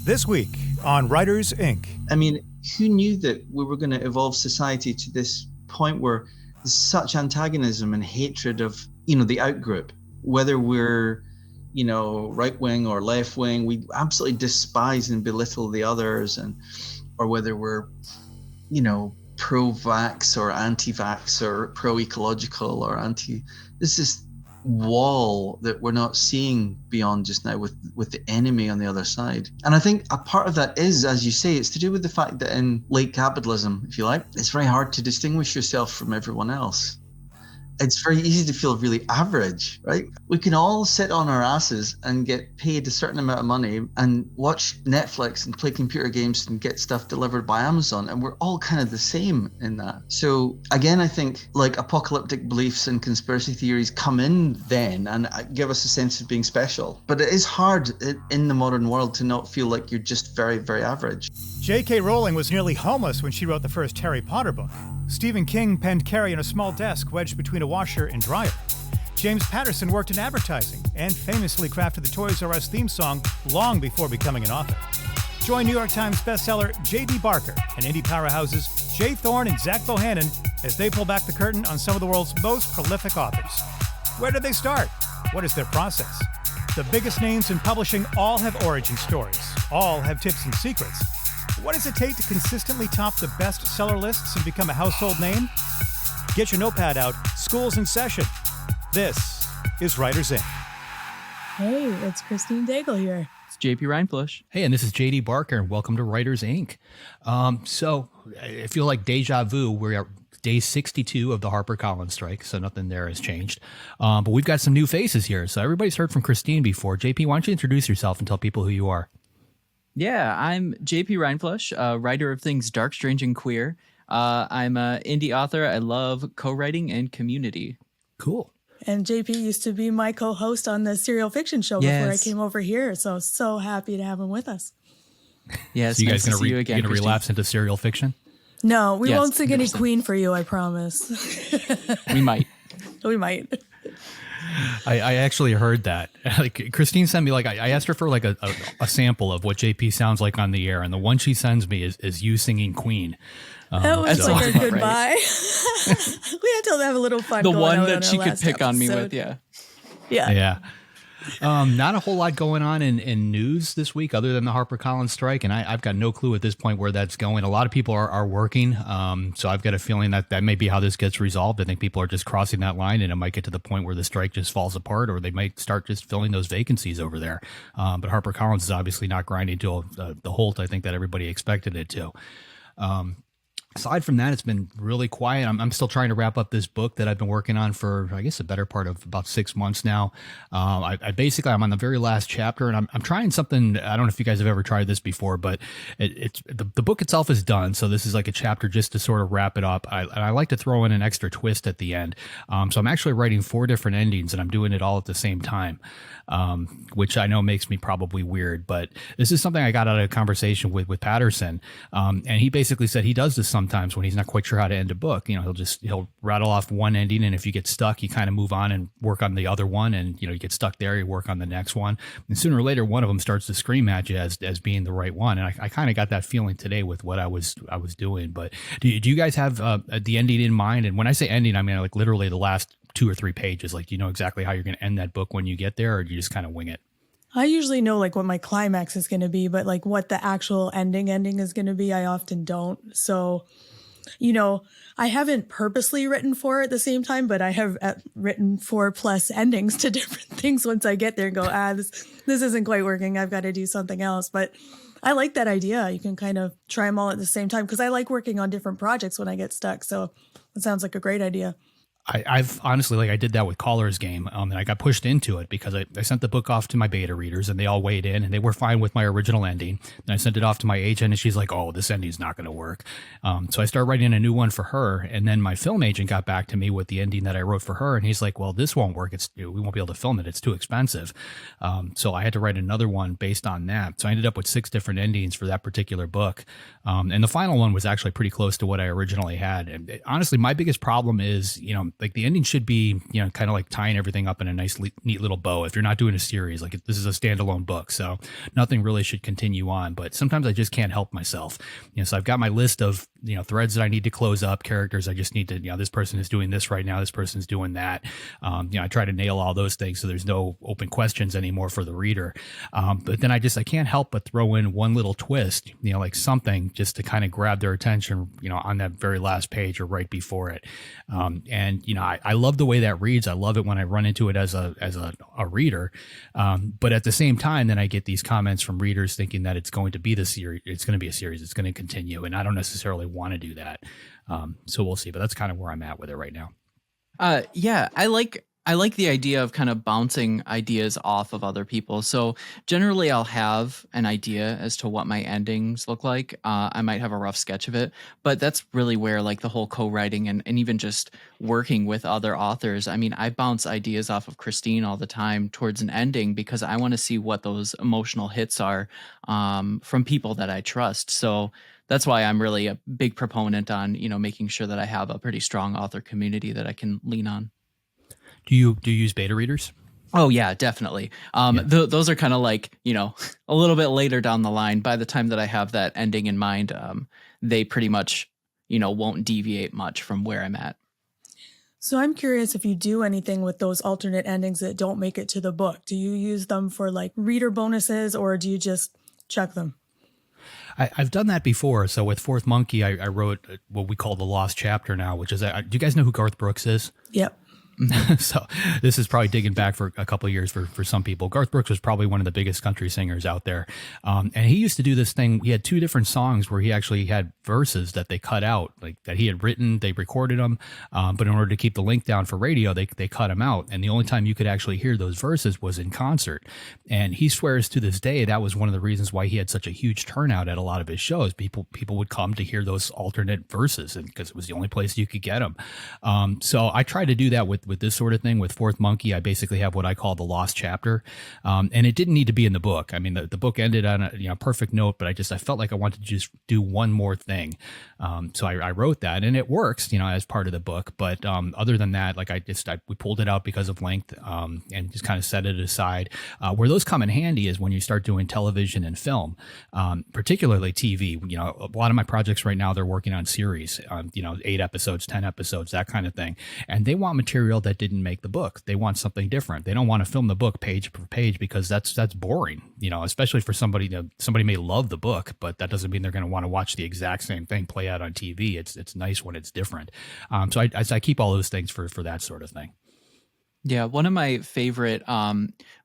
This week on Writers, Inc. I mean, who knew that we were going to evolve society to this point where there's such antagonism and hatred of, the outgroup, whether we're, right wing or left wing, we absolutely despise and belittle the others, or whether we're, pro-vax or anti-vax or pro-ecological or anti. This is wall that we're not seeing beyond just now with the enemy on the other side. And I think a part of that is, as you say, it's to do with the fact that in late capitalism, if you like, it's very hard to distinguish yourself from everyone else. It's very easy to feel really average, right? We can all sit on our asses and get paid a certain amount of money and watch Netflix and play computer games and get stuff delivered by Amazon. And we're all kind of the same in that. So again, I think like apocalyptic beliefs and conspiracy theories come in then and give us a sense of being special. But it is hard in the modern world to not feel like you're just very, very average. J.K. Rowling was nearly homeless when she wrote the first Harry Potter book. Stephen King penned Carrie in a small desk wedged between a washer and dryer. James Patterson worked in advertising and famously crafted the Toys R Us theme song long before becoming an author. Join New York Times bestseller J.D. Barker and indie powerhouses Jay Thorne and Zach Bohannon as they pull back the curtain on some of the world's most prolific authors. Where did they start? What is their process? The biggest names in publishing all have origin stories. All have tips and secrets. What does it take to consistently top the bestseller lists and become a household name? Get your notepad out. School's in session. This is Writers, Inc. Hey, it's Christine Daigle here. It's JP Reinflush. Hey, and this is JD Barker, and welcome to Writers, Inc. So I feel like deja vu. We're at day 62 of the HarperCollins strike, so nothing there has changed. But we've got some new faces here. So everybody's heard from Christine before. JP, why don't you introduce yourself and tell people who you are? Yeah, I'm JP Reinflush, writer of things dark, strange, and queer. I'm an indie author. I love co-writing and community. Cool. And JP used to be my co-host on the Serial Fiction Show before I came over here. So happy to have him with us. Yes, so you guys nice going to relapse into serial fiction? No, we won't sing any Queen for you, I promise. We might. We might. I actually heard that. Like Christine sent me, I asked her for like a sample of what JP sounds like on the air, and the one she sends me is you singing Queen. That was like a goodbye. We had to have a little fun. The going one on that she could pick on me with, Yeah. Not a whole lot going on in news this week other than the HarperCollins strike, and I've got no clue at this point where that's going. A lot of people are working, so I've got a feeling that may be how this gets resolved. I think people are just crossing that line, and it might get to the point where the strike just falls apart, or they might start just filling those vacancies over there. But HarperCollins is obviously not grinding to the halt I think that everybody expected it to. Aside from that, it's been really quiet. I'm still trying to wrap up this book that I've been working on for, I guess, a better part of about 6 months now. I'm on the very last chapter, and I'm trying something. I don't know if you guys have ever tried this before, but the book itself is done. So this is like a chapter just to sort of wrap it up. I like to throw in an extra twist at the end. So I'm actually writing 4 different endings, and I'm doing it all at the same time, which I know makes me probably weird. But this is something I got out of a conversation with Patterson, and he basically said he does this sometimes when he's not quite sure how to end a book. He'll rattle off one ending, and if you get stuck, you kind of move on and work on the other one, and you get stuck there, you work on the next one, and sooner or later one of them starts to scream at you as being the right one. And I kind of got that feeling today with what I was doing. But do you guys have the ending in mind? And when I say ending, I mean like literally the last 2 or 3 pages. Like, do you know exactly how you're going to end that book when you get there, or do you just kind of wing it? I usually know like what my climax is going to be, but like what the actual ending is going to be, I often don't. So, I haven't purposely written 4 at the same time, but I have written 4+ endings to different things once I get there and go, this isn't quite working. I've got to do something else. But I like that idea. You can kind of try them all at the same time because I like working on different projects when I get stuck. So it sounds like a great idea. I've honestly, I did that with Caller's Game, and I got pushed into it because I sent the book off to my beta readers, and they all weighed in, and they were fine with my original ending. And I sent it off to my agent, and she's like, "Oh, this ending's not going to work." So I started writing a new one for her, and then my film agent got back to me with the ending that I wrote for her, and he's like, "Well, this won't work. We won't be able to film it. It's too expensive." So I had to write another one based on that. So I ended up with 6 different endings for that particular book, and the final one was actually pretty close to what I originally had. And honestly, my biggest problem is, like the ending should be, kind of like tying everything up in a nice, neat little bow. If you're not doing a series, like this is a standalone book, so nothing really should continue on. But sometimes I just can't help myself. So I've got my list of, threads that I need to close up, characters I just need to, this person is doing this right now, this person's doing that. I try to nail all those things so there's no open questions anymore for the reader. But then I can't help but throw in one little twist, like something just to kind of grab their attention, on that very last page or right before it. I love the way that reads. I love it when I run into it as a reader. But at the same time, then I get these comments from readers thinking that it's going to be the series. It's going to be a series. It's going to continue. And I don't necessarily want to do that. So we'll see, but that's kind of where I'm at with it right now. Yeah, I like the idea of kind of bouncing ideas off of other people. So generally I'll have an idea as to what my endings look like. I might have a rough sketch of it, but that's really where like the whole co-writing and even just working with other authors. I mean, I bounce ideas off of Christine all the time towards an ending because I want to see what those emotional hits are from people that I trust. So that's why I'm really a big proponent on, making sure that I have a pretty strong author community that I can lean on. Do you use beta readers? Oh yeah, definitely. Those are kind of like, a little bit later down the line. By the time that I have that ending in mind, they pretty much, won't deviate much from where I'm at. So I'm curious if you do anything with those alternate endings that don't make it to the book. Do you use them for like reader bonuses or do you just chuck them? I've done that before. So with Fourth Monkey, I wrote what we call the Lost Chapter now, which is, do you guys know who Garth Brooks is? Yep. So this is probably digging back for a couple of years for some people. Garth Brooks was probably one of the biggest country singers out there. And he used to do this thing. He had two different songs where he actually had verses that they cut out, like that he had written, they recorded them. But in order to keep the link down for radio, they cut them out. And the only time you could actually hear those verses was in concert. And he swears to this day, that was one of the reasons why he had such a huge turnout at a lot of his shows. People would come to hear those alternate verses and because it was the only place you could get them. So I try to do that with this sort of thing. With Fourth Monkey, I basically have what I call the Lost Chapter. And it didn't need to be in the book. I mean, the book ended on a we note, but I felt like I wanted to just do one more thing. So I wrote that and it works, as part of the book. But other than that, like we pulled it out because of length and just kind of set it aside. Where those come in handy is when you start doing television and film, particularly TV. A lot of my projects right now, they're working on series, 8 episodes, 10 episodes, that kind of thing. And they want material that didn't make the book. They want something different. They don't want to film the book page per page because that's boring, especially for somebody may love the book, but that doesn't mean they're going to want to watch the exact same thing play out on TV. It's nice when it's different. So I keep all those things for that sort of thing. Yeah, one of my favorite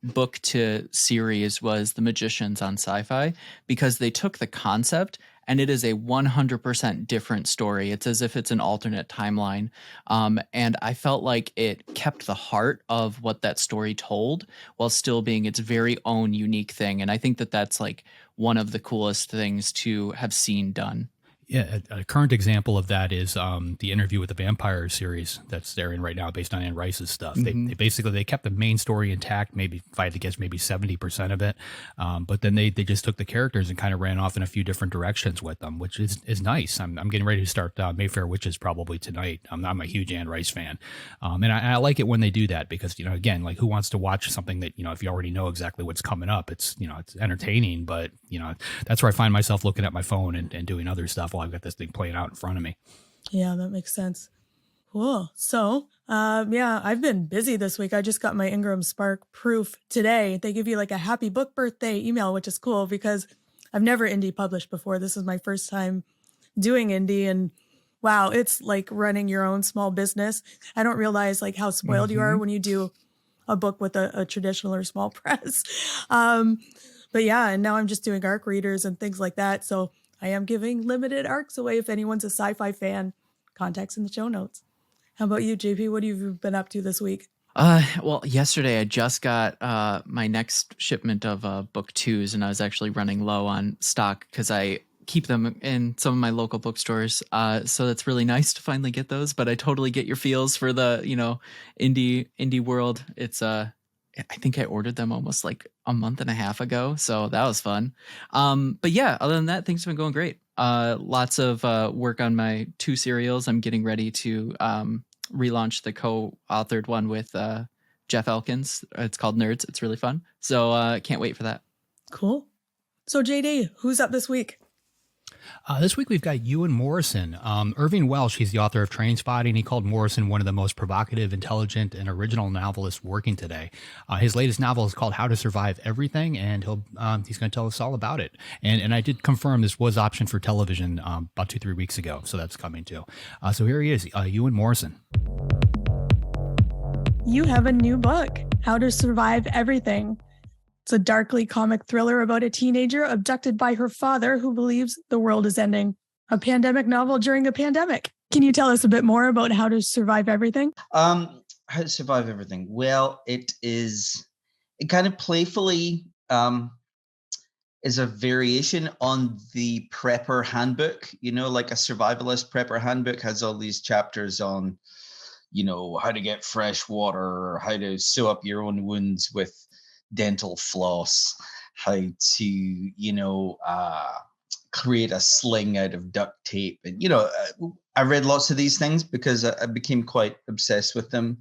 book to series was The Magicians on Sci-Fi because they took the concept and it is a 100% different story. It's as if it's an alternate timeline. And I felt like it kept the heart of what that story told while still being its very own unique thing. And I think that that's like one of the coolest things to have seen done. Yeah, a current example of that is the Interview with the Vampire series that's airing right now based on Anne Rice's stuff. Mm-hmm. They basically kept the main story intact, maybe, if I had to guess, maybe 70% of it. But then they just took the characters and kind of ran off in a few different directions with them, which is nice. I'm getting ready to start Mayfair Witches probably tonight. I'm a huge Anne Rice fan. And I like it when they do that because, again, like who wants to watch something that, if you already know exactly what's coming up, it's entertaining, but, that's where I find myself looking at my phone and doing other stuff while I've got this thing playing out in front of me. Yeah, that makes sense. Cool. So, I've been busy this week. I just got my Ingram Spark proof today. They give you like a happy book birthday email, which is cool because I've never indie published before. This is my first time doing indie and wow, it's like running your own small business. I don't realize like how spoiled you are when you do a book with a traditional or small press. But yeah, and now I'm just doing ARC readers and things like that. So I am giving limited ARCs away. If anyone's a sci-fi fan, contacts in the show notes. How about you, JP? What have you been up to this week? Well, yesterday I just got my next shipment of book 2s, and I was actually running low on stock because I keep them in some of my local bookstores. So that's really nice to finally get those. But I totally get your feels for the indie world. It's I think I ordered them almost like a month and a half ago. So that was fun. But yeah, other than that, things have been going great. Lots of work on my 2 serials. I'm getting ready to relaunched the co-authored one with Jeff Elkins. It's called Nerds. It's really fun. So can't wait for that. Cool. So JD, who's up this week? This week we've got Ewan Morrison. Irving Welsh, he's the author of Trainspotting. He called Morrison one of the most provocative, intelligent, and original novelists working today. His latest novel is called How to Survive Everything, and he's going to tell us all about it. And I did confirm this was optioned for television about 2-3 weeks ago, so that's coming too. So here he is, Ewan Morrison. You have a new book, How to Survive Everything. It's a darkly comic thriller about a teenager abducted by her father who believes the world is ending. A pandemic novel during a pandemic. Can you tell us a bit more about How to Survive Everything? How to Survive Everything. Well, it kind of playfully is a variation on the prepper handbook. You know, like a survivalist prepper handbook has all these chapters on, you know, how to get fresh water, or how to sew up your own wounds with dental floss, how to, you know, create a sling out of duct tape. And, you know, I read lots of these things because I became quite obsessed with them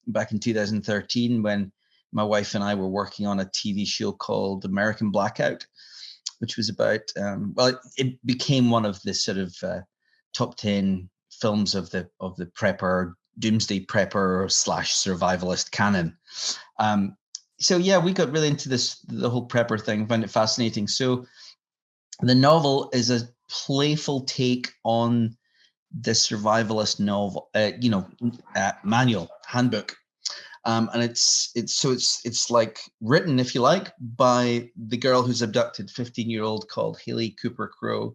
back in 2013 when my wife and I were working on a TV show called American Blackout, which was about, it became one of the sort of top 10 films of the prepper, doomsday prepper / survivalist canon. So yeah, we got really into the whole prepper thing, found it fascinating. So the novel is a playful take on the survivalist novel, manual handbook. And it's like written, if you like, by the girl who's abducted, 15-year-old called Haley Cooper Crow,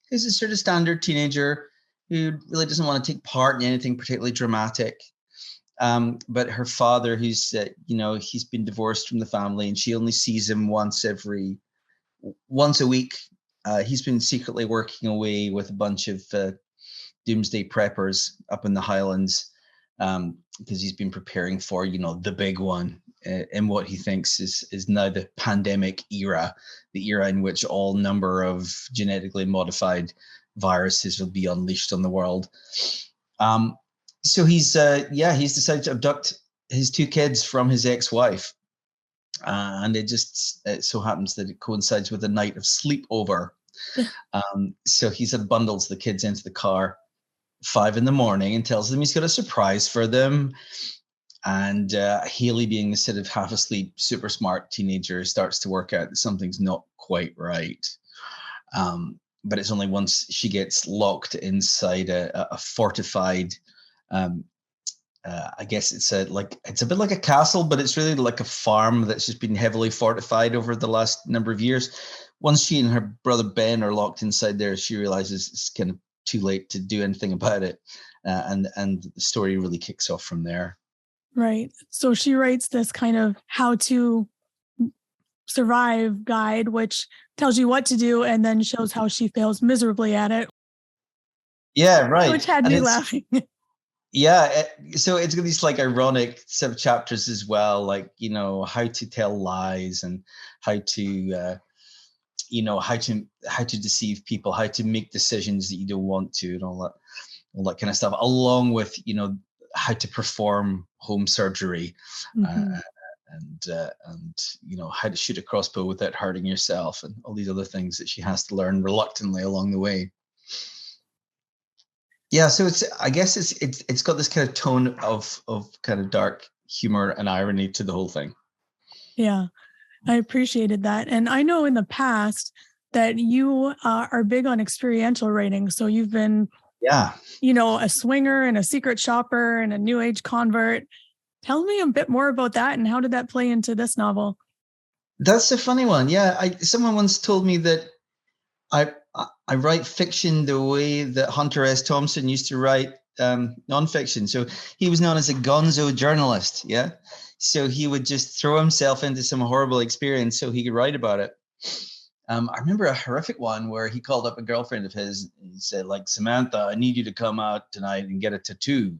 who's a sort of standard teenager who really doesn't want to take part in anything particularly dramatic. But her father, who's, he's been divorced from the family and she only sees him once a week. He's been secretly working away with a bunch of doomsday preppers up in the Highlands because he's been preparing for, the big one in what he thinks is now the pandemic era, the era in which all number of genetically modified viruses will be unleashed on the world. So he's decided to abduct his 2 kids from his ex-wife. And it so happens that it coincides with a night of sleepover. So he bundles the kids into the car 5 a.m. and tells them he's got a surprise for them. And Haley, being the sort of half asleep, super smart teenager, starts to work out that something's not quite right. But it's only once she gets locked inside a fortified, I guess it's a bit like a castle, but it's really like a farm that's just been heavily fortified over the last number of years. Once she and her brother Ben are locked inside there, she realizes it's kind of too late to do anything about it. And the story really kicks off from there. Right. So she writes this kind of how to survive guide, which tells you what to do and then shows how she fails miserably at it. Yeah, right. Which had me laughing. Yeah, so it's got these like ironic sub chapters as well, like, how to tell lies and how to how to deceive people, how to make decisions that you don't want to, and all that kind of stuff, along with how to perform home surgery, and how to shoot a crossbow without hurting yourself, and all these other things that she has to learn reluctantly along the way. Yeah, so it's got this kind of tone of kind of dark humor and irony to the whole thing. Yeah, I appreciated that. And I know in the past that you are big on experiential writing. So you've been, a swinger and a secret shopper and a new age convert. Tell me a bit more about that and how did that play into this novel? That's a funny one. Yeah, someone once told me that I write fiction the way that Hunter S. Thompson used to write nonfiction. So he was known as a gonzo journalist. Yeah. So he would just throw himself into some horrible experience so he could write about it. I remember a horrific one where he called up a girlfriend of his and he said, like, Samantha, I need you to come out tonight and get a tattoo.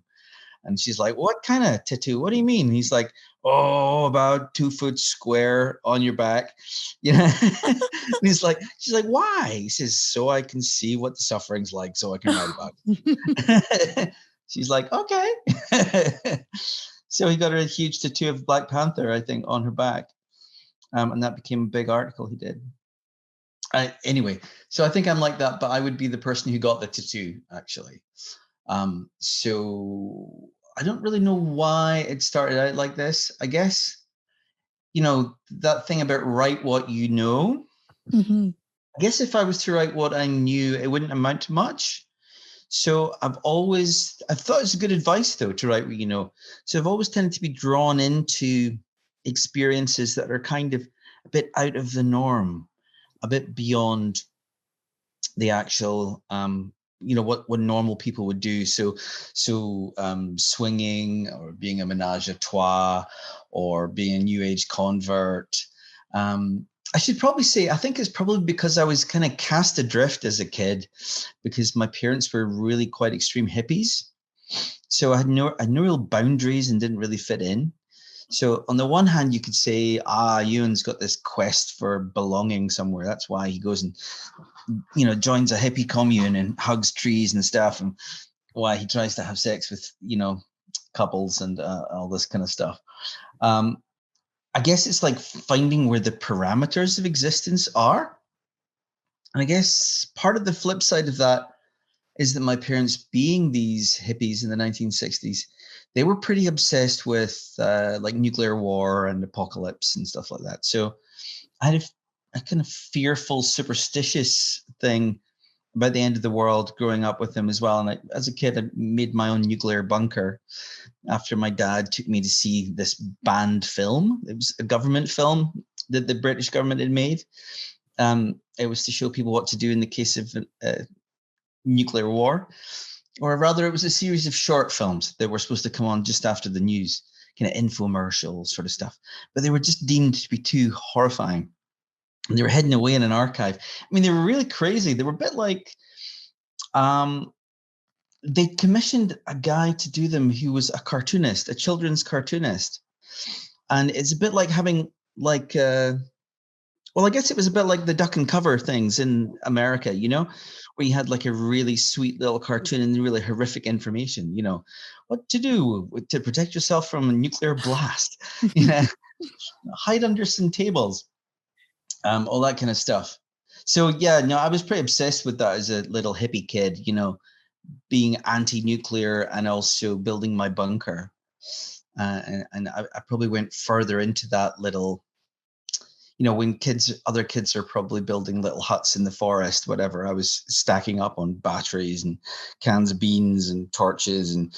And she's like, what kind of tattoo? What do you mean? He's like, about 2 foot square on your back. And she's like, why? He says, so I can see what the suffering's like, so I can write about it. She's like, okay. So he got a huge tattoo of Black Panther, I think, on her back. And that became a big article he did. Anyway, so I think I'm like that, but I would be the person who got the tattoo, actually. So I don't really know why it started out like this. I guess, that thing about write what you know. Mm-hmm. I guess if I was to write what I knew, it wouldn't amount to much. So I thought it was good advice, though, to write what you know. So I've always tended to be drawn into experiences that are kind of a bit out of the norm, a bit beyond the actual, what normal people would do. So swinging, or being a menage a trois, or being a new age convert. I should probably say, I think it's probably because I was kind of cast adrift as a kid, because my parents were really quite extreme hippies. So I had no real boundaries and didn't really fit in. So on the one hand, you could say, Ewan's got this quest for belonging somewhere. That's why he goes and, joins a hippie commune and hugs trees and stuff, and why he tries to have sex with, couples and all this kind of stuff. I guess it's like finding where the parameters of existence are. And I guess part of the flip side of that is that my parents, being these hippies in the 1960s, they were pretty obsessed with like nuclear war and apocalypse and stuff like that. So I had a kind of fearful, superstitious thing about the end of the world growing up with them as well. And as a kid, I made my own nuclear bunker after my dad took me to see this banned film. It was a government film that the British government had made. It was to show people what to do in the case of nuclear war. Or rather, it was a series of short films that were supposed to come on just after the news, kind of infomercial sort of stuff. But they were just deemed to be too horrifying. And they were hidden away in an archive. I mean, they were really crazy. They were a bit like, they commissioned a guy to do them who was a cartoonist, a children's cartoonist. And it's a bit like having like, I guess it was a bit like the duck and cover things in America, where you had like a really sweet little cartoon and really horrific information, what to do to protect yourself from a nuclear blast, hide under some tables. All that kind of stuff. So I was pretty obsessed with that as a little hippie kid, being anti-nuclear and also building my bunker. And I probably went further into that little, when other kids are probably building little huts in the forest, whatever, I was stacking up on batteries and cans of beans and torches and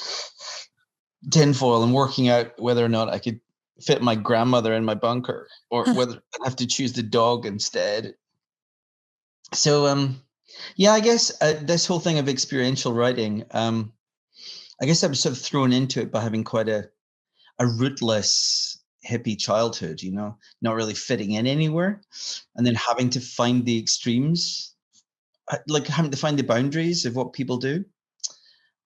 tinfoil and working out whether or not I could fit my grandmother in my bunker, or whether I'd have to choose the dog instead. So, I guess this whole thing of experiential writing, I guess I was sort of thrown into it by having quite a rootless hippie childhood, not really fitting in anywhere, and then having to find the extremes, like having to find the boundaries of what people do.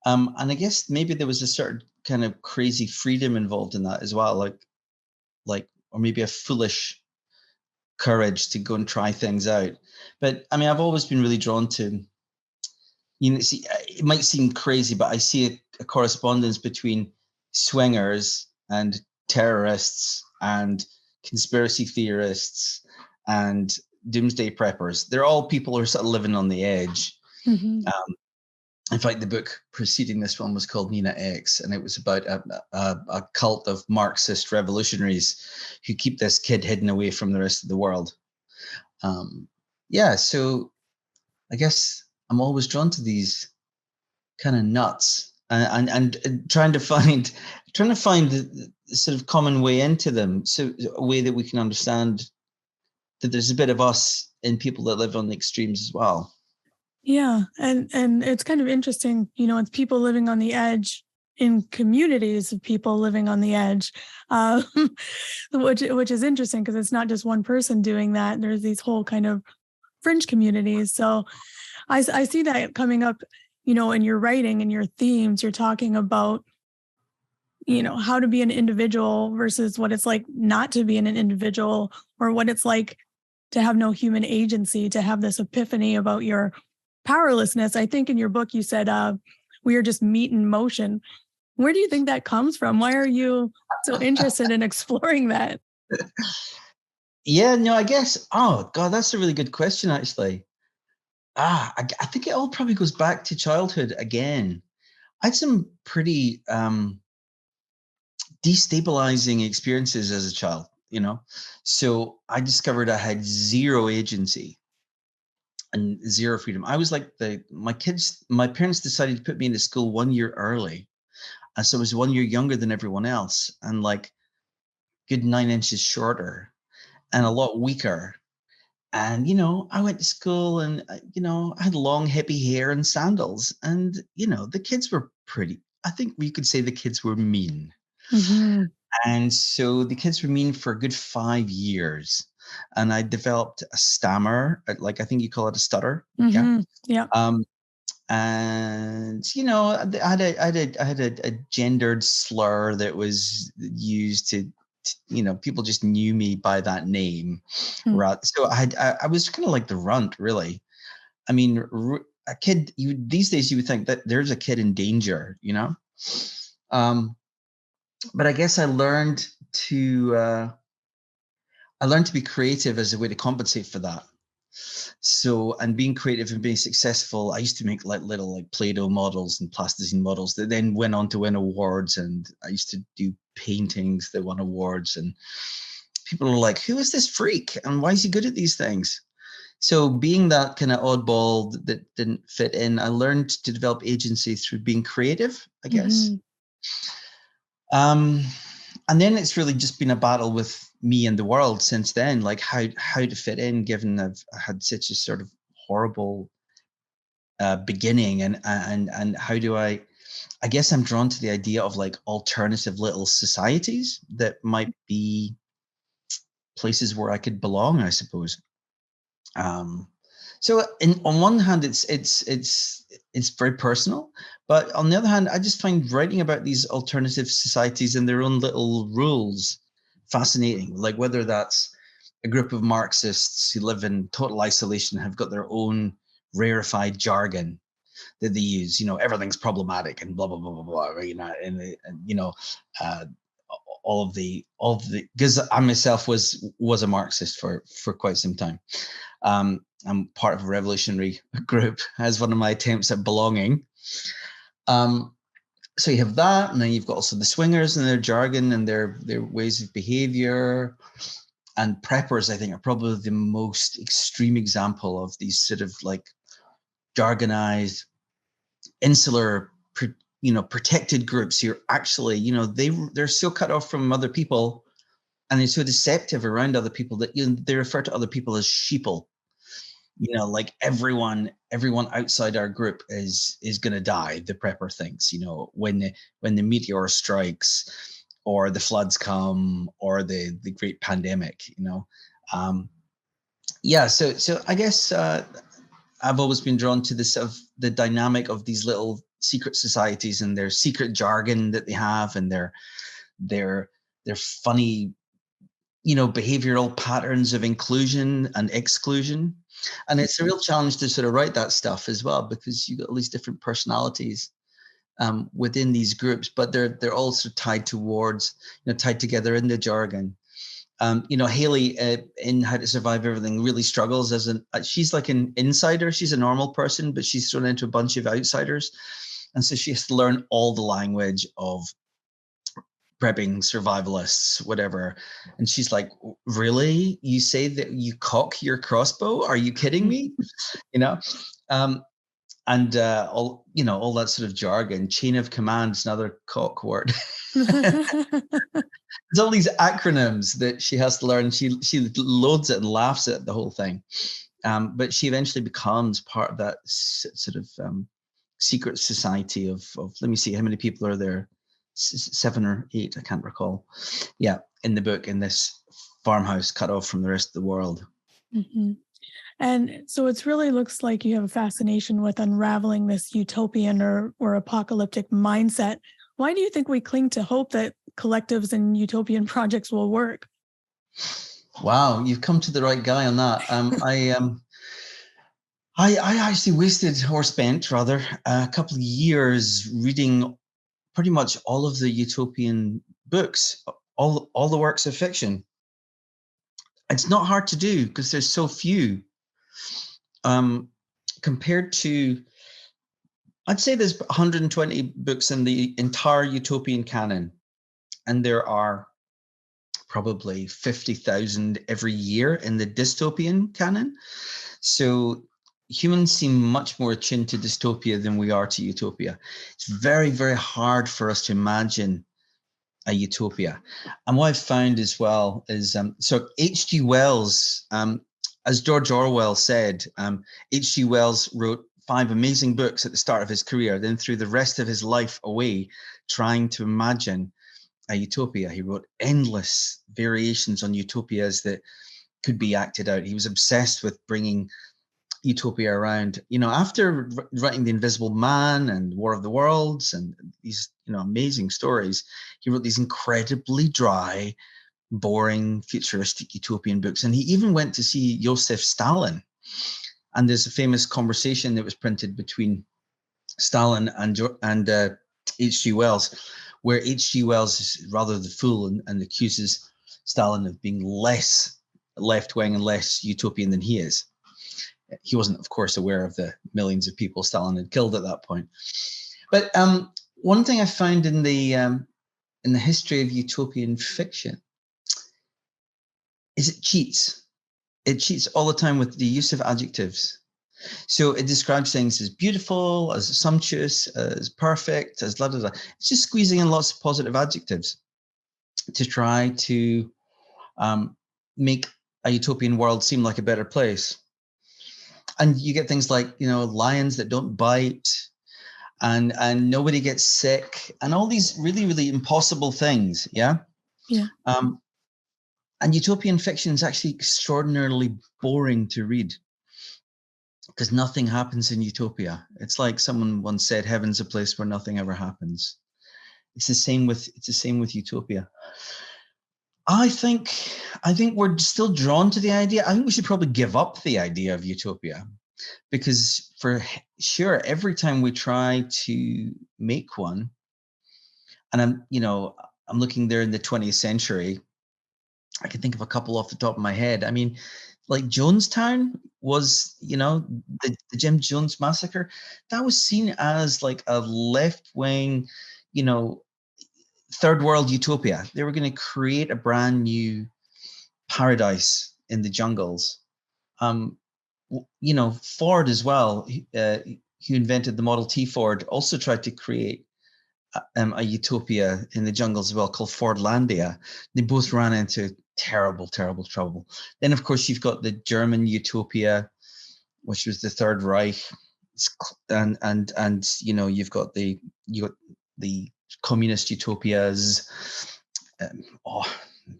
And I guess maybe there was a certain kind of crazy freedom involved in that as well, like, or maybe a foolish courage to go and try things out. But I mean, I've always been really drawn to, it might seem crazy, but I see a correspondence between swingers and terrorists and conspiracy theorists and doomsday preppers. They're all people who are sort of living on the edge. Mm-hmm. In fact, the book preceding this one was called Nina X, and it was about a cult of Marxist revolutionaries who keep this kid hidden away from the rest of the world. So I guess I'm always drawn to these kind of nuts and trying to find the sort of common way into them, so a way that we can understand that there's a bit of us in people that live on the extremes as well. Yeah. And it's kind of interesting, it's people living on the edge in communities of people living on the edge, which is interesting because it's not just one person doing that. There's these whole kind of fringe communities. So I see that coming up, in your writing and your themes. You're talking about, how to be an individual versus what it's like not to be an individual, or what it's like to have no human agency, to have this epiphany about your powerlessness. I think in your book, you said we are just meat in motion. Where do you think that comes from? Why are you so interested in exploring that? Yeah, no, I guess. Oh God, that's a really good question, actually. I think it all probably goes back to childhood again. I had some pretty destabilizing experiences as a child, So I discovered I had zero agency and zero freedom. I was like my parents decided to put me into school 1 year early. And so I was 1 year younger than everyone else and like good 9 inches shorter and a lot weaker. And, I went to school and, I had long hippie hair and sandals. And, the kids were I think we could say the kids were mean. Mm-hmm. And so the kids were mean for a good 5 years. And I developed a stammer, like I think you call it a stutter. Mm-hmm. Yeah. And I had a gendered slur that was used to people just knew me by that name. Right. So I was kind of like the runt, really. I mean, a kid, these days you would think that there's a kid in danger, but I guess I learned to be creative as a way to compensate for that. So, and being creative and being successful, I used to make like little like Play-Doh models and plasticine models that then went on to win awards. And I used to do paintings that won awards. And people were like, who is this freak? And why is he good at these things? So being that kind of oddball that didn't fit in, I learned to develop agency through being creative, I guess. Mm-hmm. And then it's really just been a battle with me and the world since then, like how to fit in, given I've had such a sort of horrible beginning, and how do I guess I'm drawn to the idea of like alternative little societies that might be places where I could belong, I suppose. So on one hand, it's very personal, but on the other hand, I just find writing about these alternative societies and their own little rules fascinating. Like whether that's a group of Marxists who live in total isolation, have got their own rarefied jargon that they use. Everything's problematic and blah blah blah blah blah. All of the because I myself was a Marxist for quite some time. I'm part of a revolutionary group as one of my attempts at belonging. So you have that, and then you've got also the swingers and their jargon and their ways of behavior. And preppers, I think, are probably the most extreme example of these sort of like jargonized, insular, protected groups who are actually, they're so cut off from other people, and they're so deceptive around other people that they refer to other people as sheeple. Like everyone outside our group is going to die. The prepper thinks, when the meteor strikes, or the floods come, or the great pandemic. So I guess I've always been drawn to this of the dynamic of these little secret societies and their secret jargon that they have, and their funny, behavioral patterns of inclusion and exclusion. And it's a real challenge to sort of write that stuff as well, because you've got all these different personalities within these groups, but they're also tied together in the jargon. Haley in How to Survive Everything really struggles she's like an insider. She's a normal person, but she's thrown into a bunch of outsiders. And so she has to learn all the language of prepping, survivalists, whatever. And she's like, really? You say that you cock your crossbow? Are you kidding me? And all that sort of jargon. Chain of command is another cock word. There's all these acronyms that she has to learn. She loads it and laughs at the whole thing. But she eventually becomes part of that sort of secret society of let me see, how many people are there? 7 or 8, I can't recall. Yeah, in the book, in this farmhouse cut off from the rest of the world. Mm-hmm. And so it really looks like you have a fascination with unraveling this utopian or apocalyptic mindset. Why do you think we cling to hope that collectives and utopian projects will work? Wow, you've come to the right guy on that. I actually wasted, or spent rather, a couple of years reading pretty much all of the utopian books, all the works of fiction. It's not hard to do because there's so few. Compared to, I'd say there's 120 books in the entire utopian canon, and there are probably 50,000 every year in the dystopian canon. So humans seem much more attuned to dystopia than we are to utopia. It's very, very hard for us to imagine a utopia. And what I've found as well is, so H.G. Wells, as George Orwell said, H.G. Wells wrote 5 amazing books at the start of his career, then threw the rest of his life away trying to imagine a utopia. He wrote endless variations on utopias that could be acted out. He was obsessed with bringing utopia around. After writing The Invisible Man and War of the Worlds and these, amazing stories, he wrote these incredibly dry, boring, futuristic utopian books. And he even went to see Joseph Stalin. And there's a famous conversation that was printed between Stalin and H.G. Wells, where H.G. Wells is rather the fool and accuses Stalin of being less left-wing and less utopian than he is. He wasn't, of course, aware of the millions of people Stalin had killed at that point. But one thing I found in the history of utopian fiction is it cheats. It cheats all the time with the use of adjectives. So it describes things as beautiful, as sumptuous, as perfect, as blah, blah, blah. It's just squeezing in lots of positive adjectives to try to make a utopian world seem like a better place. And you get things like, lions that don't bite, and nobody gets sick, and all these really, really impossible things. Yeah. Yeah. And utopian fiction is actually extraordinarily boring to read because nothing happens in utopia. It's like someone once said, heaven's a place where nothing ever happens. It's the same with utopia. I think we're still drawn to the idea. I think we should probably give up the idea of utopia, because for sure, every time we try to make one, and I'm looking there in the 20th century, I can think of a couple off the top of my head. I mean, like Jonestown was, the Jim Jones massacre, that was seen as like a left-wing, third world utopia. They were going to create a brand new paradise in the jungles. Ford as well, who invented the Model T Ford, also tried to create a utopia in the jungles as well, called Fordlandia. They both ran into terrible, terrible trouble. Then, of course, you've got the German utopia, which was the Third Reich, and you've got the communist utopias.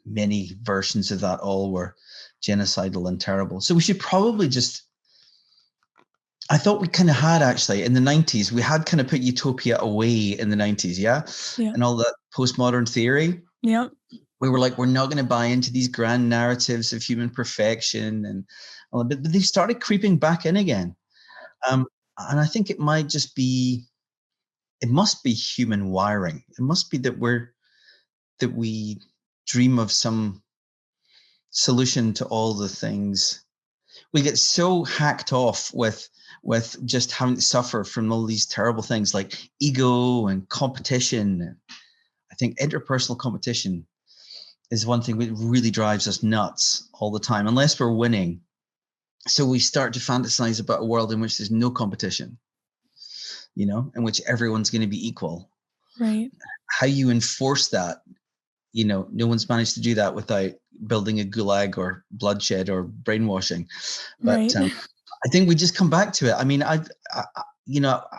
Many versions of that, all were genocidal and terrible. So we should probably I thought we kind of had, actually, in the 90s, we had kind of put utopia away in the 90s, yeah? And all that postmodern theory. Yeah. We were like, we're not going to buy into these grand narratives of human perfection, and but they started creeping back in again. And I think it must be human wiring. It must be that we dream of some solution to all the things. We get so hacked off with just having to suffer from all these terrible things like ego and competition. I think interpersonal competition is one thing that really drives us nuts all the time, unless we're winning. So we start to fantasize about a world in which there's no competition, in which everyone's going to be equal. Right. How you enforce that, no one's managed to do that without building a gulag or bloodshed or brainwashing. But right. I think we just come back to it. I mean, I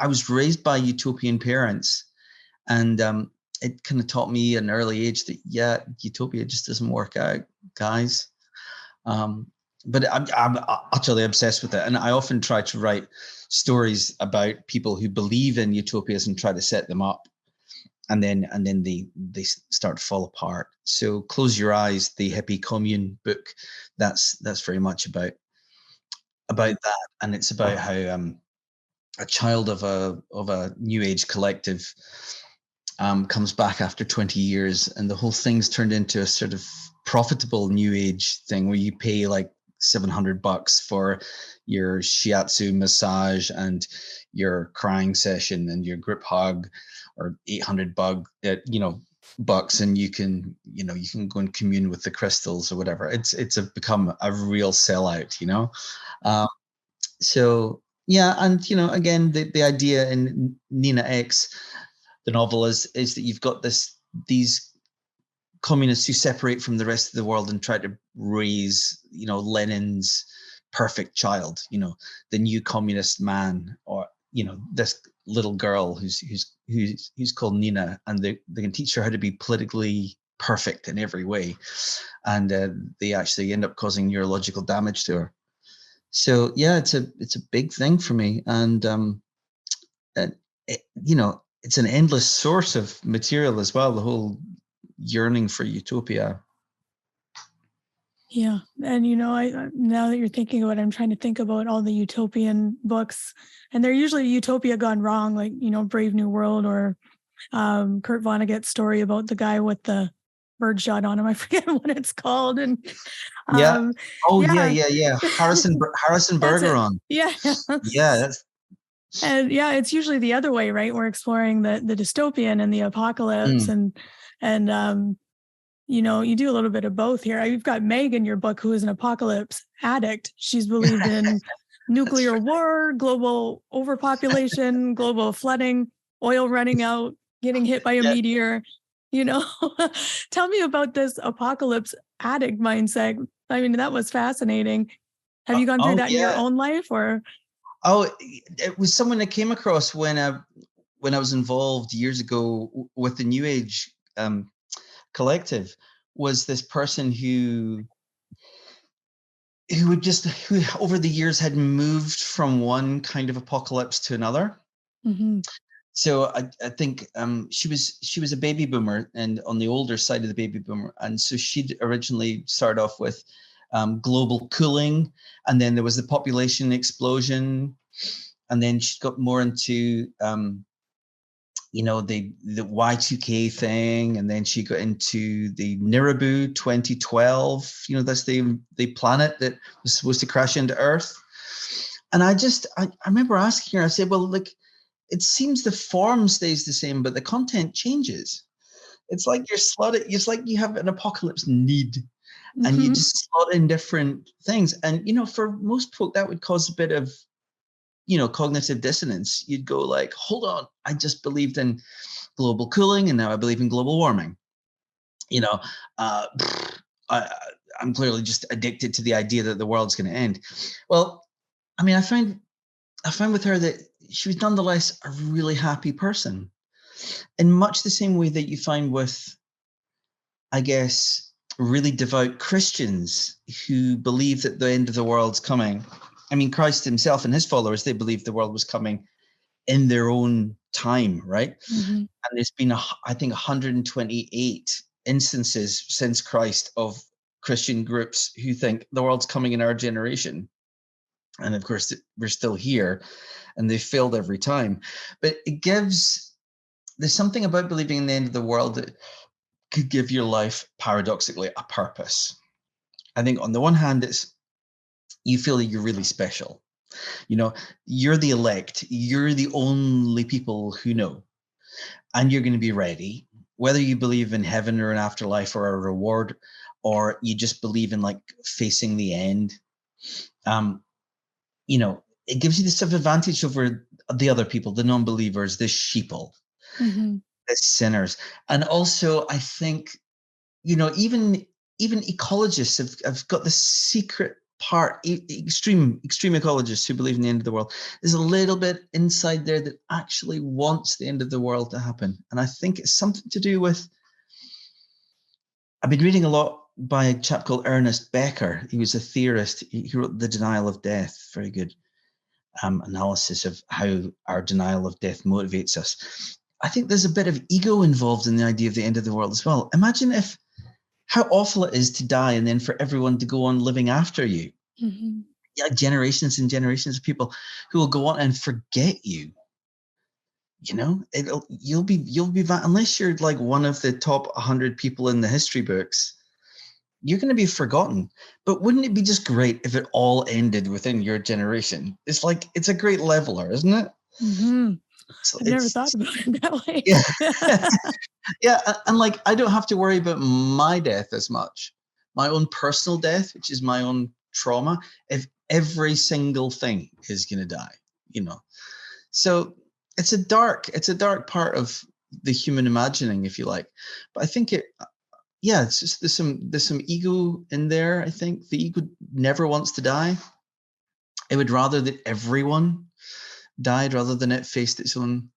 was raised by utopian parents, and it kind of taught me at an early age that, utopia just doesn't work out, guys. But I'm utterly obsessed with it. And I often try to write stories about people who believe in utopias and try to set them up. And then they start to fall apart. So Close Your Eyes, the hippie commune book, that's very much about about that, and it's about how a child of a new age collective comes back after 20 years, and the whole thing's turned into a sort of profitable new age thing where you pay like $700 for your shiatsu massage and your crying session and your group hug, or $800 bucks, and you can go and commune with the crystals or whatever. It's become a real sellout, so yeah. And again, the idea in Nina X, the novel, is that you've got these communists who separate from the rest of the world and try to raise Lenin's perfect child, the new communist man, or this little girl who's called Nina, and they can teach her how to be politically perfect in every way, and they actually end up causing neurological damage to her. So yeah, it's a big thing for me, and it's an endless source of material as well, the whole yearning for utopia. Yeah. And, I now that you're thinking about it, I'm trying to think about all the utopian books, and they're usually utopia gone wrong, like, Brave New World, or Kurt Vonnegut's story about the guy with the birdshot on him. I forget what it's called. And yeah. Harrison Bergeron. Yeah. Yeah, that's. And yeah, it's usually the other way, right? We're exploring the dystopian and the apocalypse, and you do a little bit of both here. You've got Meg in your book, who is an apocalypse addict. She's believed in nuclear war, global overpopulation, global flooding, oil running out, getting hit by a meteor. Tell me about this apocalypse addict mindset. I mean, that was fascinating. Have you gone through that in your own life, or? Oh, it was someone I came across when I was involved years ago with the New Age collective. Was this person who over the years had moved from one kind of apocalypse to another. Mm-hmm. So I think she was a baby boomer, and on the older side of the baby boomer, and so she'd originally started off with global cooling, and then there was the population explosion, and then she got more into the Y2K thing, and then she got into the Nibiru 2012. That's the planet that was supposed to crash into Earth. And I remember asking her, I said, well, like, it seems the form stays the same, but the content changes. It's like you're slotted. It's like you have an apocalypse need, and you just slot in different things. And for most folk, that would cause a bit of cognitive dissonance. You'd go like, hold on, I just believed in global cooling, and now I believe in global warming. I'm clearly just addicted to the idea that the world's going to end. Well, I mean, I found with her that she was nonetheless a really happy person, in much the same way that you find with, I guess, really devout Christians who believe that the end of the world's coming. I mean, Christ himself and his followers, they believed the world was coming in their own time, right? Mm-hmm. And there's been, I think, 128 instances since Christ of Christian groups who think the world's coming in our generation. And of course, we're still here, and they failed every time. But there's something about believing in the end of the world that could give your life, paradoxically, a purpose. I think on the one hand, you feel that you're really special. You're the elect. You're the only people who know. And you're going to be ready, whether you believe in heaven or an afterlife or a reward, or you just believe in like facing the end. It gives you this sort of advantage over the other people, the non-believers, the sheeple, the sinners. And also, I think, even ecologists have got the secret part, extreme ecologists who believe in the end of the world. There's a little bit inside there that actually wants the end of the world to happen. And I think it's something to do with, I've been reading a lot by a chap called Ernest Becker. He was a theorist. He wrote The Denial of Death, very good analysis of how our denial of death motivates us. I think there's a bit of ego involved in the idea of the end of the world as well. Imagine how awful it is to die and then for everyone to go on living after you. Mm-hmm. yeah, generations and generations of people who will go on and forget you. You know, you'll be unless you're like one of the top 100 people in the history books, you're going to be forgotten. But wouldn't it be just great if it all ended within your generation? It's like, it's a great leveler, isn't it? Mm-hmm. So I've never thought about it that way. Yeah. Yeah, and like, I don't have to worry about my death as much, my own personal death, which is my own trauma, if every single thing is going to die, you know. So it's a dark part of the human imagining, if you like. But I think it's just there's some ego in there. I think the ego never wants to die. It would rather that everyone died rather than it faced its own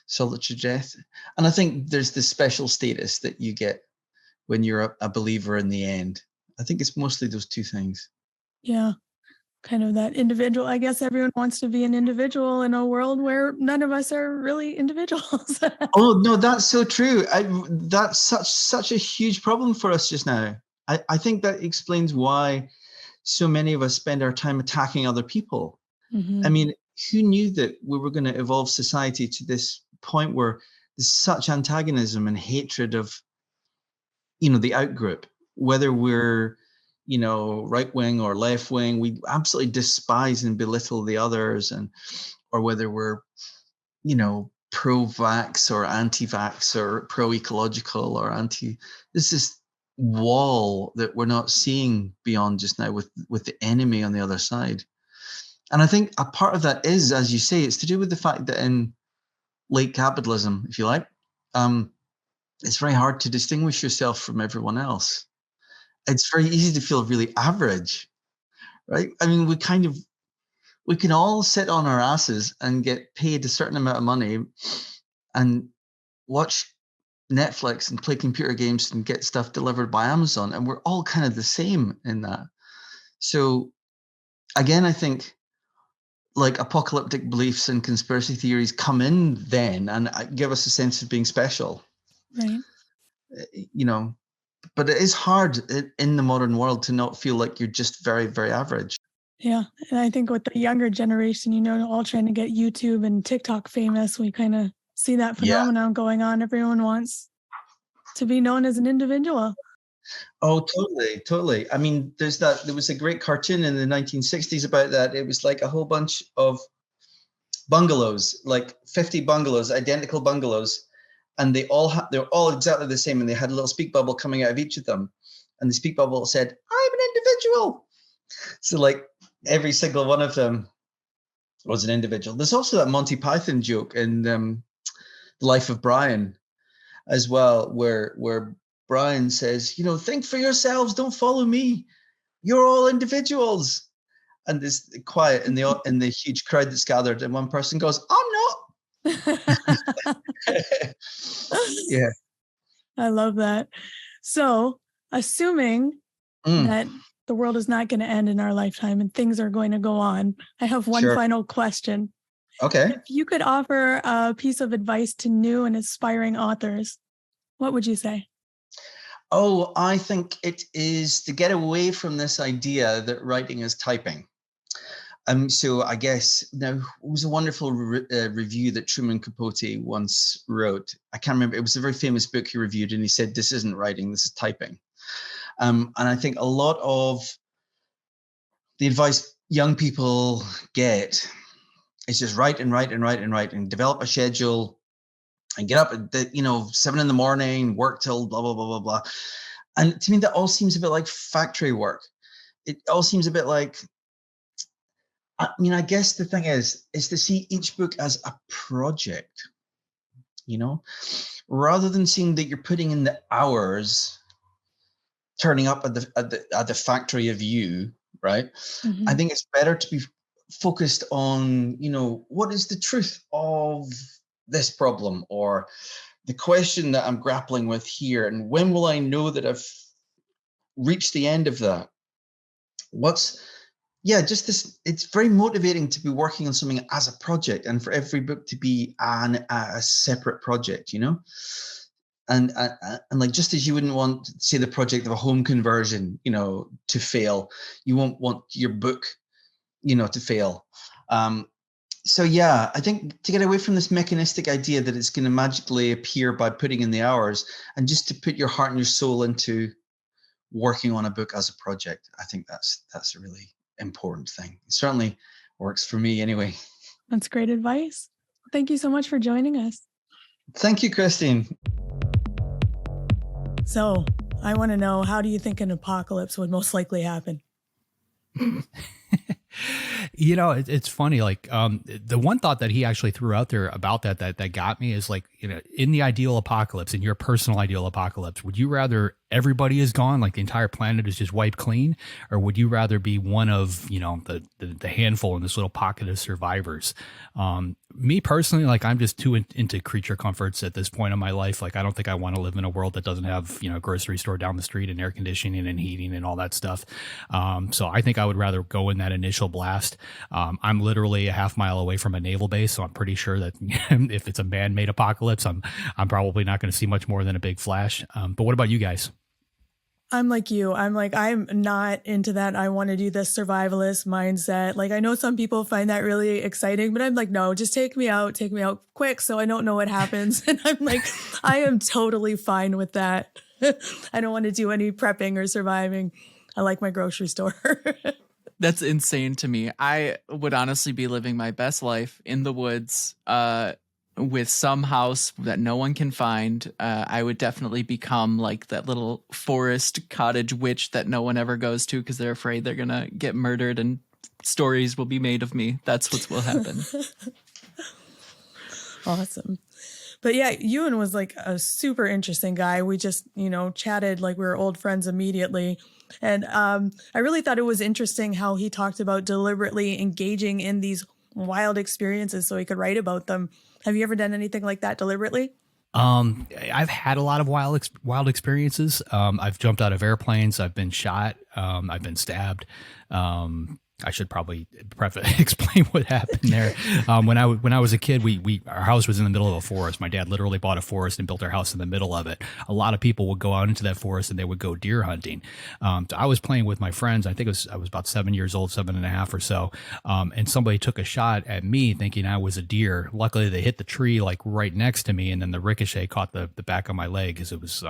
solitary death. And I think there's this special status that you get when you're a believer in the end. I think it's mostly those two things. Yeah. Kind of that individual. I guess everyone wants to be an individual in a world where none of us are really individuals. Oh no, that's so true. That's such a huge problem for us just now. I think that explains why so many of us spend our time attacking other people. Mm-hmm. I mean, who knew that we were going to evolve society to this point where there's such antagonism and hatred of, you know, the outgroup, whether we're, you know, right wing or left wing, we absolutely despise and belittle the others, and or whether we're, you know, pro-vax or anti-vax or pro-ecological or anti. There's this wall that we're not seeing beyond just now with the enemy on the other side. And I think a part of that is, as you say, it's to do with the fact that in late capitalism, if you like, it's very hard to distinguish yourself from everyone else. It's very easy to feel really average, right? I mean, we can all sit on our asses and get paid a certain amount of money and watch Netflix and play computer games and get stuff delivered by Amazon. And we're all kind of the same in that. So again, I think like apocalyptic beliefs and conspiracy theories come in then and give us a sense of being special. Right. You know, but it is hard in the modern world to not feel like you're just very, very average. Yeah. And I think with the younger generation, you know, all trying to get YouTube and TikTok famous, we kind of see that phenomenon going on. Everyone wants to be known as an individual. Oh, totally. I mean, there was a great cartoon in the 1960s about that. It was like a whole bunch of bungalows, like 50 bungalows, identical bungalows. And they're all exactly the same. And they had a little speak bubble coming out of each of them. And the speak bubble said, "I'm an individual." So like every single one of them was an individual. There's also that Monty Python joke in The Life of Brian as well, where Brian says, you know, think for yourselves, don't follow me. You're all individuals. And there's quiet in the huge crowd that's gathered, and one person goes, "I'm not." Yeah. I love that. So, assuming that the world is not going to end in our lifetime and things are going to go on, I have one final question. Okay. If you could offer a piece of advice to new and aspiring authors, what would you say? Oh, I think it is to get away from this idea that writing is typing. So I guess now it was a wonderful review that Truman Capote once wrote. I can't remember. It was a very famous book he reviewed, and he said, "This isn't writing, this is typing." And I think a lot of the advice young people get is just write and write and write and write and develop a schedule and get up at 7 a.m, work till blah, blah, blah, blah, blah. And to me, that all seems a bit like factory work. It all seems a bit like, I mean, I guess the thing is to see each book as a project, you know, rather than seeing that you're putting in the hours turning up at the factory of you, right? Mm-hmm. I think it's better to be focused on, you know, what is the truth of this problem, or the question that I'm grappling with here, and when will I know that I've reached the end of that? Just this, it's very motivating to be working on something as a project, and for every book to be a separate project, you know? And like, just as you wouldn't want, say, the project of a home conversion, you know, to fail, you won't want your book to fail. So yeah, I think to get away from this mechanistic idea that it's going to magically appear by putting in the hours, and just to put your heart and your soul into working on a book as a project, I think that's a really important thing. It certainly works for me anyway. That's great advice. Thank you so much for joining us. Thank you, Christine. So I want to know, how do you think an apocalypse would most likely happen? It's funny. Like, the one thought that he actually threw out there about that got me is like, in the ideal apocalypse, in your personal ideal apocalypse, would you rather everybody is gone, like the entire planet is just wiped clean, or would you rather be one of, the handful in this little pocket of survivors? Me personally, like, I'm just too into creature comforts at this point in my life. Like, I don't think I want to live in a world that doesn't have, a grocery store down the street and air conditioning and heating and all that stuff. So I think I would rather go in that initial blast. I'm literally a half mile away from a naval base, so I'm pretty sure that if it's a man-made apocalypse, I'm probably not going to see much more than a big flash. But what about you guys? I'm like you. I'm not into that. I want to do this survivalist mindset. Like, I know some people find that really exciting, but I'm like, no, just take me out quick so I don't know what happens. And I'm like, I am totally fine with that. I don't want to do any prepping or surviving. I like my grocery store. That's insane to me. I would honestly be living my best life in the woods, with some house that no one can find. I would definitely become like that little forest cottage witch that no one ever goes to because they're afraid they're going to get murdered and stories will be made of me. That's what will happen. Awesome. But yeah, Ewan was like a super interesting guy. We just, chatted like we were old friends immediately. And I really thought it was interesting how he talked about deliberately engaging in these wild experiences so he could write about them. Have you ever done anything like that deliberately? I've had a lot of wild experiences. I've jumped out of airplanes. I've been shot. I've been stabbed. I should probably explain what happened there. When I was a kid, our house was in the middle of a forest. My dad literally bought a forest and built our house in the middle of it. A lot of people would go out into that forest and they would go deer hunting. So I was playing with my friends. I think I was about 7 years old, 7.5 or so. And somebody took a shot at me thinking I was a deer. Luckily, they hit the tree like right next to me, and then the ricochet caught the back of my leg because it was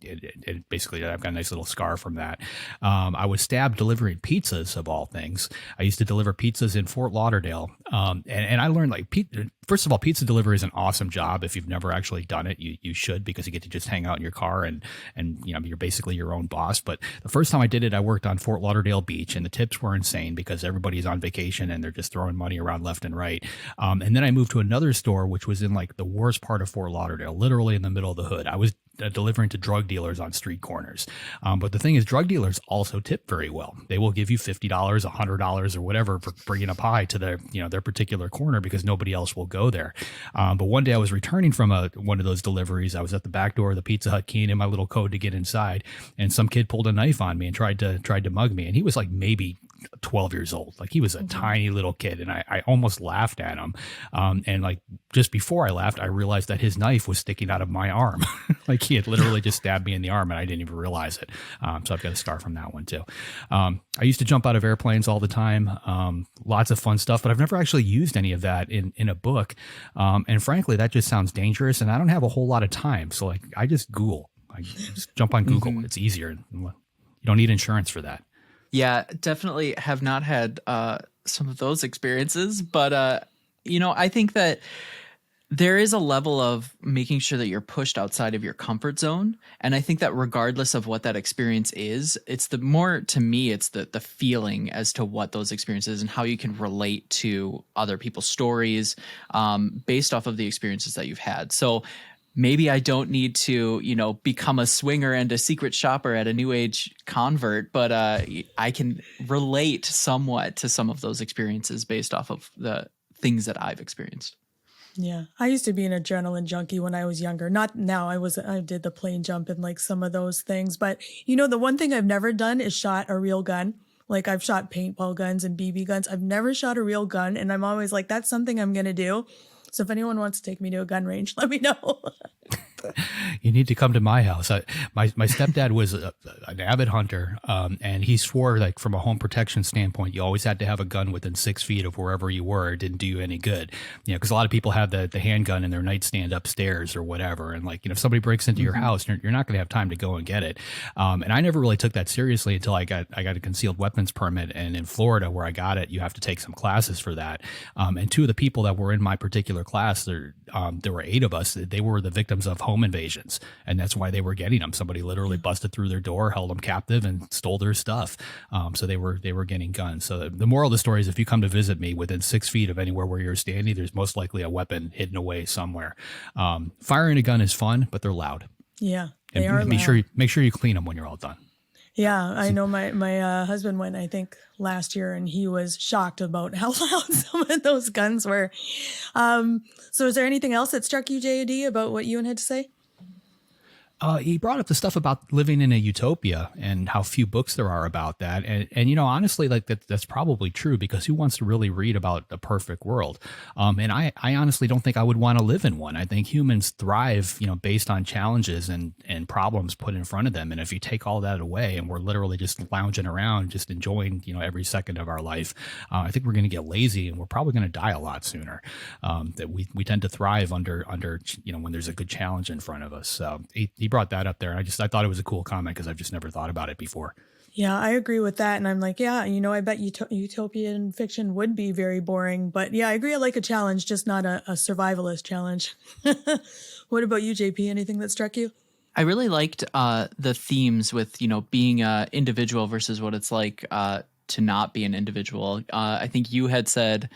it basically, I've got a nice little scar from that. I was stabbed delivering pizzas, of all things. I used to deliver pizzas in Fort Lauderdale. And I learned, like, first of all, pizza delivery is an awesome job. If you've never actually done it, you should, because you get to just hang out in your car and you're basically your own boss. But the first time I did it, I worked on Fort Lauderdale Beach, and the tips were insane because everybody's on vacation and they're just throwing money around left and right. And then I moved to another store, which was in like the worst part of Fort Lauderdale, literally in the middle of the hood. I was delivering to drug dealers on street corners. But the thing is, drug dealers also tip very well. They will give you $50, $100 or whatever for bringing a pie to their particular corner because nobody else will go there. But one day I was returning from one of those deliveries. I was at the back door of the Pizza Hut keying in my little code to get inside, and some kid pulled a knife on me and tried to mug me. And he was like maybe 12 years old. Like, he was a tiny little kid, and I almost laughed at him. And like just before I laughed, I realized that his knife was sticking out of my arm. Like, he had literally just stabbed me in the arm and I didn't even realize it. So I've got a scar from that one too. I used to jump out of airplanes all the time. Lots of fun stuff, but I've never actually used any of that in a book. And frankly, that just sounds dangerous, and I don't have a whole lot of time. So like, I just Google. I just jump on Google. Mm-hmm. It's easier. You don't need insurance for that. Yeah, definitely have not had some of those experiences, but I think that there is a level of making sure that you're pushed outside of your comfort zone. And I think that regardless of what that experience is, it's the feeling as to what those experiences and how you can relate to other people's stories based off of the experiences that you've had. So maybe I don't need to, become a swinger and a secret shopper at a New Age convert, but I can relate somewhat to some of those experiences based off of the things that I've experienced. Yeah. I used to be an adrenaline junkie when I was younger. Not now. I did the plane jump and like some of those things. But, the one thing I've never done is shot a real gun. Like, I've shot paintball guns and BB guns. I've never shot a real gun. And I'm always like, that's something I'm going to do. So if anyone wants to take me to a gun range, let me know. You need to come to my house. My stepdad was an avid hunter, and he swore, like, from a home protection standpoint, you always had to have a gun within 6 feet of wherever you were. It didn't do you any good, because a lot of people have the handgun in their nightstand upstairs or whatever, and like, if somebody breaks into your house, you're not going to have time to go and get it. And I never really took that seriously until I got a concealed weapons permit, and in Florida where I got it, you have to take some classes for that. And two of the people that were in my particular class, there were 8 of us. They were the victims of home invasions, and that's why they were getting them. Somebody literally busted through their door, held them captive, and stole their stuff. So they were getting guns. So the moral of the story is, if you come to visit me within 6 feet of anywhere where you're standing, there's most likely a weapon hidden away somewhere. Firing a gun is fun, but they're loud. Yeah, they are. Make sure you clean them when you're all done. Yeah, I know my husband went, I think, last year, and he was shocked about how loud some of those guns were. So is there anything else that struck you, JD, about what Ewan had to say? He brought up the stuff about living in a utopia and how few books there are about that. And honestly, like that's probably true, because who wants to really read about a perfect world? And I honestly don't think I would want to live in one. I think humans thrive, based on challenges and problems put in front of them. And if you take all that away and we're literally just lounging around, just enjoying, every second of our life, I think we're going to get lazy, and we're probably going to die a lot sooner. That we tend to thrive under, when there's a good challenge in front of us. So he brought that up there. I thought it was a cool comment, because I've just never thought about it before. Yeah, I agree with that. And I'm like, yeah, I bet utopian fiction would be very boring. But yeah, I agree. I like a challenge, just not a survivalist challenge. What about you, JP? Anything that struck you? I really liked the themes with, being an individual versus what it's like to not be an individual. I think you had said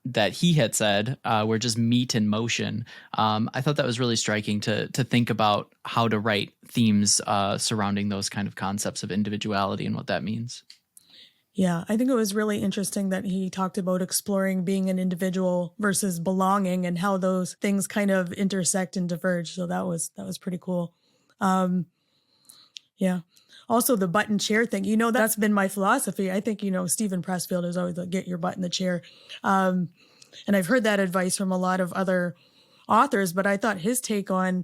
that he had said, we're just meat in motion. I thought that was really striking to think about how to write themes surrounding those kind of concepts of individuality and what that means. Yeah, I think it was really interesting that he talked about exploring being an individual versus belonging, and how those things kind of intersect and diverge. So that was pretty cool. Yeah. Also, the butt and chair thing, that's been my philosophy. I think, Stephen Pressfield is always like, get your butt in the chair. And I've heard that advice from a lot of other authors, but I thought his take on,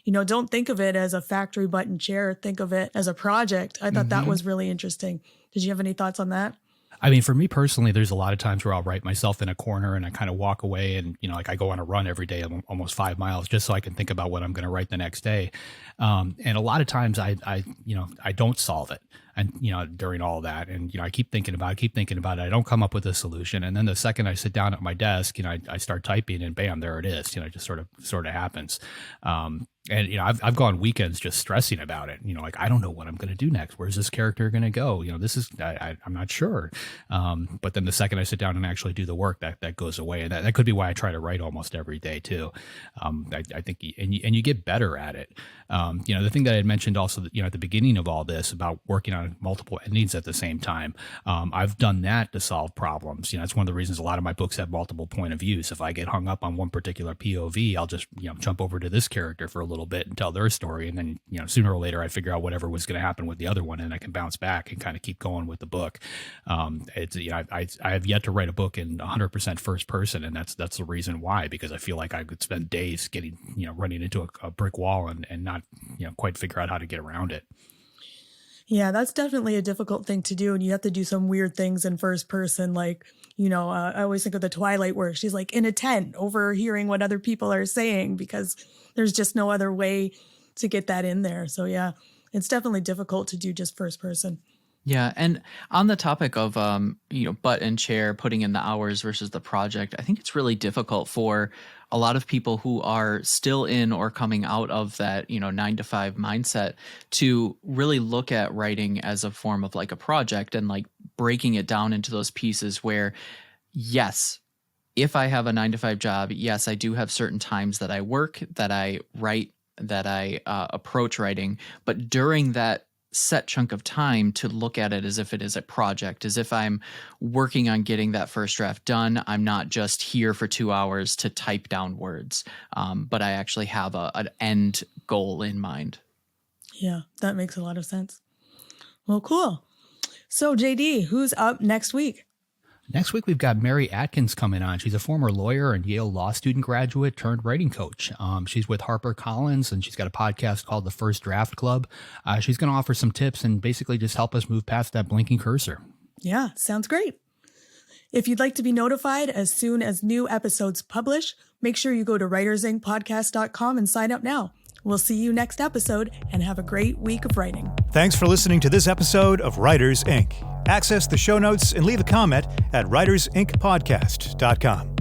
don't think of it as a factory button chair. Think of it as a project. I thought that was really interesting. Did you have any thoughts on that? I mean, for me personally, there's a lot of times where I'll write myself in a corner and I kind of walk away, and, like I go on a run every day, almost 5 miles, just so I can think about what I'm going to write the next day. And a lot of times I don't solve it. And, during all that, and, I keep thinking about it. I don't come up with a solution. And then the second I sit down at my desk, I start typing, and bam, there it is. It just sort of happens. And, I've gone weekends just stressing about it. Like, I don't know what I'm going to do next. Where's this character going to go? This is, I'm not sure. But then the second I sit down and actually do the work, that goes away. And that could be why I try to write almost every day too. I think, and you get better at it. The thing that I had mentioned also, at the beginning of all this about working on multiple endings at the same time, I've done that to solve problems. That's one of the reasons a lot of my books have multiple point of views. If I get hung up on one particular POV, I'll just, jump over to this character for a little bit and tell their story. And then, sooner or later I figure out whatever was going to happen with the other one, and I can bounce back and kind of keep going with the book. It's, I have yet to write a book in 100% first person. And that's the reason why, because I feel like I could spend days getting, running into a brick wall and not, quite figure out how to get around it. Yeah, that's definitely a difficult thing to do. And you have to do some weird things in first person. Like, I always think of the Twilight where she's like in a tent overhearing what other people are saying, because there's just no other way to get that in there. So yeah, it's definitely difficult to do just first person. Yeah. And on the topic of, butt and chair, putting in the hours versus the project, I think it's really difficult for a lot of people who are still in or coming out of that, 9-to-5 mindset to really look at writing as a form of like a project, and like breaking it down into those pieces where, yes, if I have a 9-to-5 job, yes, I do have certain times that I work, that I write, that I approach writing, but during that set chunk of time to look at it as if it is a project, as if I'm working on getting that first draft done. I'm not just here for 2 hours to type down words, but I actually have an end goal in mind. Yeah, that makes a lot of sense. Well, cool. So JD, who's up next week? Next week, we've got Mary Atkins coming on. She's a former lawyer and Yale Law student graduate turned writing coach. She's with HarperCollins, and she's got a podcast called The First Draft Club. She's going to offer some tips and basically just help us move past that blinking cursor. Yeah, sounds great. If you'd like to be notified as soon as new episodes publish, make sure you go to writersincpodcast.com and sign up now. We'll see you next episode, and have a great week of writing. Thanks for listening to this episode of Writers Inc. Access the show notes and leave a comment at writersincpodcast.com.